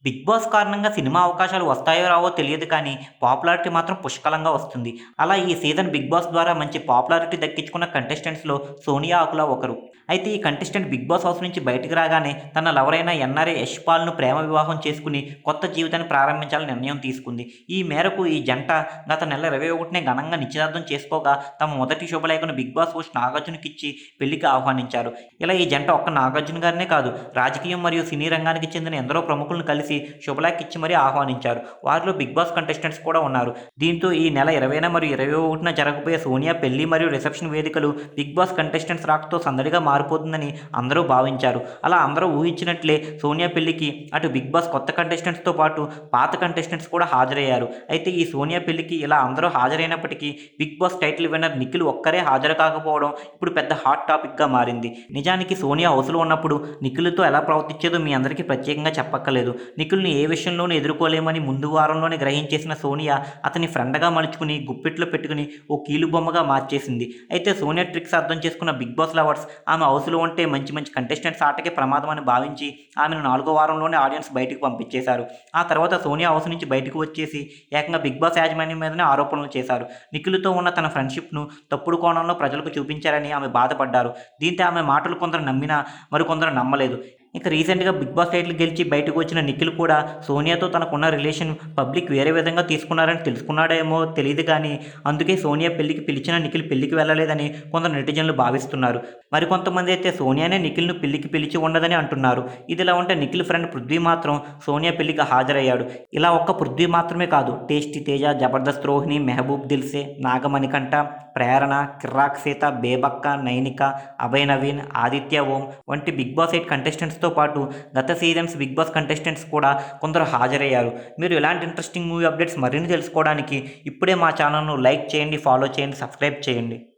Big boss కారణంగా cinema అవకాశాలు వస్తాయో రావో తెలియదు కానీ, పాపులారిటీ మాత్రం పుష్కలంగా వస్తుంది. అలా ఈ సీజన్ బిగ్ బాస్ ద్వారా మంచి పాపులారిటీ దక్కించుకున్న కంటెస్టెంట్స్‌లో సోనియా ఆకుల ఒకరు. అయితే ఈ కంటెస్టెంట్ బిగ్ బాస్ హౌస్ నుంచి బయటికి రాగానే తన లవర్ అయిన ఎన్ఆర్ఏ యష్‌పాల్‌ను ప్రేమ వివాహం చేసుకుని కొత్త జీవితాన్ని ప్రారంభించాలని నిర్ణయం తీసుకుంది. ఈ మేరకు ఈ జంట గత నెల 21నే ఘనంగా నిశ్చితార్థం చేసుకోగా, తమ మొదటి శుభలేఖను బిగ్ బాస్ హోస్ట్ నాగార్జునకిచ్చి పెళ్లికి ఆహ్వానించారు. ఇలా ఈ జంట ఒక్క నాగార్జున గారినే కాదు, రాజకీయం మరియు సినీ రంగానికి చెందిన ఎందరో ప్రముఖులను కలిసి శుభలేఖ ఇచ్చి మరీ ఆహ్వానించారు. వారిలో బిగ్ బాస్ కంటెస్టెంట్స్ కూడా ఉన్నారు. దీంతో ఈ నెల 20న మరియు 21న జరగబోయే సోనియా పెళ్లి మరియు రిసెప్షన్ వేడుకలు బిగ్ బాస్ కంటెస్టెంట్స్ రాకతో సందడిగా మారిపోతుందని అందరూ భావించారు. అలా అందరూ ఊహించినట్లే సోనియా పెళ్లికి అటు బిగ్ బాస్ కొత్త కంటెస్టెంట్స్‌తో పాటు పాత కంటెస్టెంట్స్ కూడా హాజరయ్యారు. అయితే ఈ సోనియా పెళ్లికి ఇలా అందరూ హాజరైనప్పటికీ Bigg Boss title winner Nikhil ఒక్కరే హాజరు కాకపోవడం ఇప్పుడు పెద్ద హాట్ టాపిక్‌గా మారింది. నిజానికి సోనియా హౌస్‌లో ఉన్నప్పుడు నిఖిల్‌తో ఎలా ప్రవర్తించేదో మీ అందరికీ ప్రత్యేకంగా చెప్పక్కర్లేదు. నిఖిల్‌ని ఏ విషయంలోనూ ఎదుర్కోలేమని ముందు వారంలోనే గ్రహించేసిన సోనియా అతన్ని ఫ్రెండ్‌గా మలుచుకుని గుప్పిట్లో పెట్టుకుని ఓ కీలుబొమ్మగా మార్చేసింది. అయితే సోనియా ట్రిక్స్ అర్థం చేసుకున్న బిగ్ బాస్ లవర్స్ ఆమె హౌస్‌లో ఉంటే మంచి మంచి కంటెస్టెంట్స్ ఆటకే ప్రమాదం అని భావించి ఆమెను 4వ వారంలోనే ఆడియన్స్ బయటకు పంపించేశారు. ఆ తర్వాత సోనియా హౌస్ నుంచి బయటకు వచ్చేసి ఏకంగా బిగ్ బాస్ యాజమాన్యం మీదనే ఆరోపణలు చేశారు. నిఖిల్‌తో ఉన్న తన ఫ్రెండ్‌షిప్‌ను తప్పుడు కోణంలో ప్రజలకు చూపించారని ఆమె బాధపడ్డారు. దీంతో ఆమె మాటలు కొందరు నమ్మినా మరికొందరు నమ్మలేదు. ఇక రీసెంట్‌గా బిగ్ బాస్ టైటిల్ గెలిచి బయటకు వచ్చిన నిఖిల్ కూడా సోనియాతో తనకున్న రిలేషన్ పబ్లిక్ వేరే విధంగా తీసుకున్నారని తెలుసుకున్నాడేమో తెలీదు కానీ, అందుకే సోనియా పెళ్లికి పిలిచిన నిఖిల్ పెళ్లికి వెళ్ళలేదని కొందరు నెటిజన్లు భావిస్తున్నారు. మరికొంతమంది అయితే సోనియానే నిఖిల్‌ను పెళ్లికి పిలిచి ఉండదని అంటున్నారు. ఇదిలా ఉంటే నిఖిల్ ఫ్రెండ్ పృథ్వీ మాత్రం సోనియా పెళ్లికి హాజరయ్యాడు. ఇలా ఒక్క పృథ్వీ మాత్రమే కాదు, టేస్టీ తేజ, జబర్దస్త్ రోహిణి, మెహబూబ్ దిల్సే, నాగమణికంఠ, ప్రేరణ, కిర్రాక్ సీత, బేబక్క, నైనిక, అభయ్ నవీన్, ఆదిత్య ఓం వంటి బిగ్ బాస్ 8 కంటెస్టెంట్స్‌తో పాటు గత సీజన్స్ బిగ్ బాస్ కంటెస్టెంట్స్ కూడా కొందరు హాజరయ్యారు. మీరు ఇలాంటి ఇంట్రెస్టింగ్ మూవీ అప్డేట్స్ మరిన్ని తెలుసుకోవడానికి ఇప్పుడే మా ఛానల్‌ను లైక్ చేయండి, ఫాలో చేయండి, సబ్స్క్రైబ్ చేయండి.